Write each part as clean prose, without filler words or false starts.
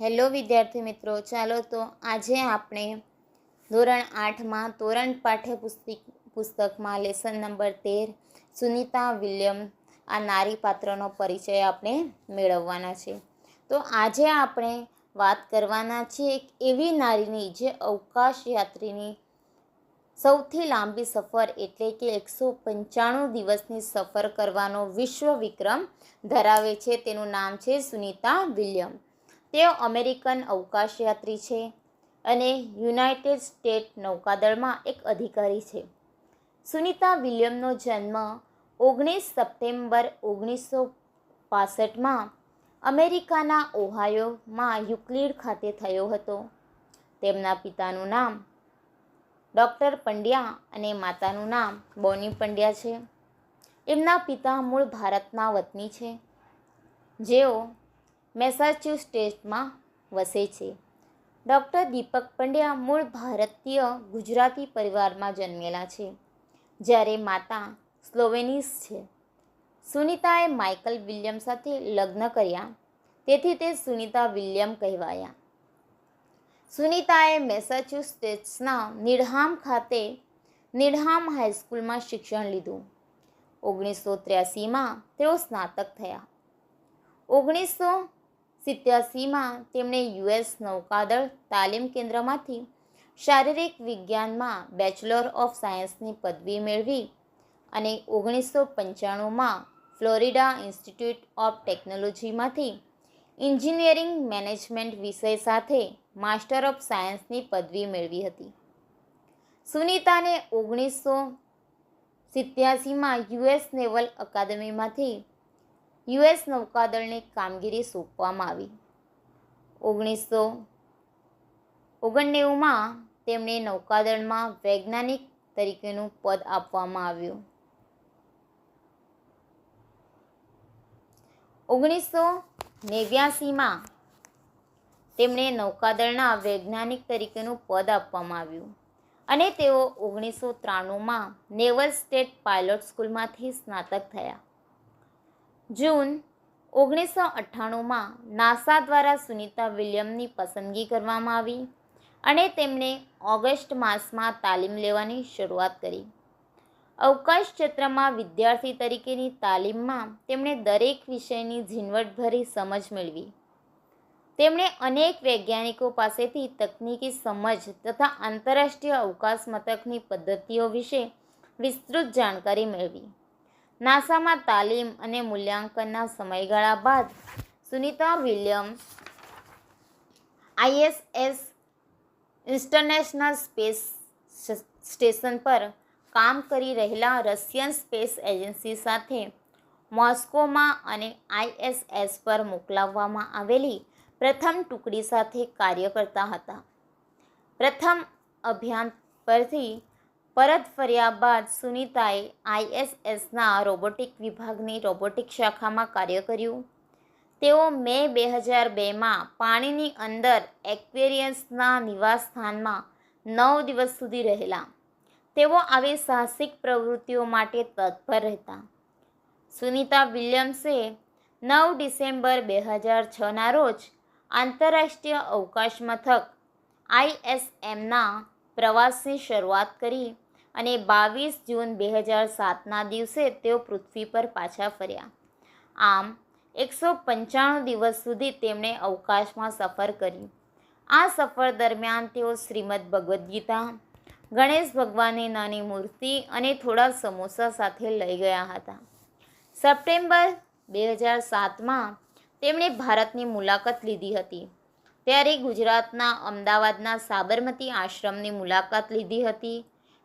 Hello વિદ્યાર્થી મિત્રો, ચાલો તો આજે આપણે ધોરણ 8માં તોરણ પુસ્તકમાં લેસન નંબર 13 સુનિતા વિલિયમ આ નારી પાત્રનો પરિચય આપણે મેળવવાના છે. તો આજે આપણે વાત કરવાના છીએ એક એવી નારીની જે અવકાશ યાત્રીની સૌથી લાંબી સફર એટલે કે 195 દિવસની સફર કરવાનો વિશ્વ વિક્રમ ધરાવે છે. તેનું નામ છે સુનિતા વિલિયમ. તેઓ અમેરિકન અવકાશયાત્રી છે અને યુનાઇટેડ સ્ટેટ નૌકાદળમાં એક અધિકારી છે. સુનિતા વિલિયમનો જન્મ 19 સપ્ટેમ્બર 1965માં અમેરિકાના ઓહાયોમાં યુક્લિડ ખાતે થયો હતો. તેમના પિતાનું નામ ડૉક્ટર પંડ્યા અને માતાનું નામ બોની પંડ્યા છે. એમના પિતા મૂળ ભારતના વતની છે, જેઓ મેસાચ્યુસેટ્સમાં વસે છે. ડૉક્ટર દીપક પંડ્યા મૂળ ભારતીય ગુજરાતી પરિવારમાં જન્મેલા છે, જ્યારે માતા સ્લોવેનીઝ છે. સુનિતાએ માઇકલ વિલિયમ સાથે લગ્ન કર્યા, તેથી તે સુનિતા વિલિયમ કહેવાયા. સુનિતાએ મેસાચ્યુસેટ્સના નીડહામ ખાતે નીડહામ હાઈસ્કૂલમાં શિક્ષણ લીધું. 1983માં તેઓ સ્નાતક થયા. 1987માં તેમણે યુએસ નૌકાદળ તાલીમ કેન્દ્રમાંથી શારીરિક વિજ્ઞાનમાં બેચલર ઓફ સાયન્સની પદવી મેળવી અને 1995માં ફ્લોરિડા ઇન્સ્ટિટ્યૂટ ઓફ ટેકનોલોજીમાંથી એન્જિનિયરિંગ મેનેજમેન્ટ વિષય સાથે માસ્ટર ઓફ સાયન્સની પદવી મેળવી હતી. સુનિતાને 1987માં યુએસ નેવલ અકાદમીમાંથી યુએસ નૌકાદળની કામગીરી સોંપવામાં આવી. 1999માં તેમને નૌકાદળમાં વૈજ્ઞાનિક તરીકેનું પદ આપવામાં આવ્યું. 1989માં તેમને નૌકાદળના વૈજ્ઞાનિક તરીકેનું પદ આપવામાં આવ્યું અને તેઓ 1993માં નેવલ સ્ટેટ પાયલોટ સ્કૂલમાંથી સ્નાતક થયા. જૂન 1998માં નાસા દ્વારા સુનિતા વિલિયમની પસંદગી કરવામાં આવી અને તેમણે ઓગસ્ટ માસમાં તાલીમ લેવાની શરૂઆત કરી. અવકાશ ક્ષેત્રમાં વિદ્યાર્થી તરીકેની તાલીમમાં તેમણે દરેક વિષયની ઝીણવટભરી સમજ મેળવી. તેમણે અનેક વૈજ્ઞાનિકો પાસેથી તકનીકી સમજ તથા આંતરરાષ્ટ્રીય અવકાશ મથકની પદ્ધતિઓ વિશે વિસ્તૃત જાણકારી મેળવી. નાસામાં તાલીમ અને મૂલ્યાંકનના સમયગાળા બાદ Sunita William ISS international space station પર કામ કરી રહેલા રશિયન સ્પેસ એજન્સી સાથે મોસ્કોમાં અને ISS પર મોકલવામાં આવેલી પ્રથમ ટુકડી સાથે કાર્ય કરતા હતા. પ્રથમ અભિયાન પરથી પરત ફર્યા બાદ સુનિતાએ ISSના રોબોટિક વિભાગની રોબોટિક શાખામાં કાર્ય કર્યું. તેઓ મે 2002માં પાણીની અંદર એક્વેરિયસના નિવાસસ્થાનમાં 9 દિવસ સુધી રહેલા. તેઓ આવી સાહસિક પ્રવૃત્તિઓ માટે તત્પર રહેતા. સુનિતા વિલિયમ્સે 9 ડિસેમ્બર 2006ના રોજ આંતરરાષ્ટ્રીય અવકાશ મથક ISMના પ્રવાસની શરૂઆત કરી અને 22 જૂન 2007ના દિવસે તેઓ પૃથ્વી પર પાછા ફર્યા. આમ 195 દિવસ સુધી તેમણે અવકાશમાં સફર કરી. આ સફર દરમિયાન તેઓ શ્રીમદ ભગવદ્ ગીતા, ગણેશ ભગવાનની નાની મૂર્તિ અને થોડા સમોસા સાથે લઈ ગયા હતા. સપ્ટેમ્બર 2007માં તેમણે ભારતની મુલાકાત લીધી હતી. ત્યારે ગુજરાતના અમદાવાદના સાબરમતી આશ્રમની મુલાકાત લીધી હતી.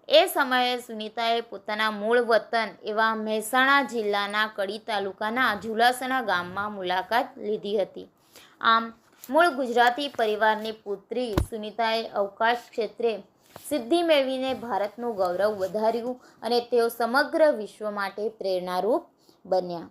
એ સમયે સુનિતાએ પોતાના મૂળ વતન એવા મહેસાણા જિલ્લાના કડી તાલુકાના ઝુલાસણા ગામમાં મુલાકાત લીધી હતી. આમ મૂળ ગુજરાતી પરિવારની પુત્રી સુનિતાએ અવકાશ ક્ષેત્રે સિદ્ધિ મેળવીને ભારતનું ગૌરવ વધાર્યું અને તેઓ સમગ્ર વિશ્વ માટે પ્રેરણારૂપ બન્યા.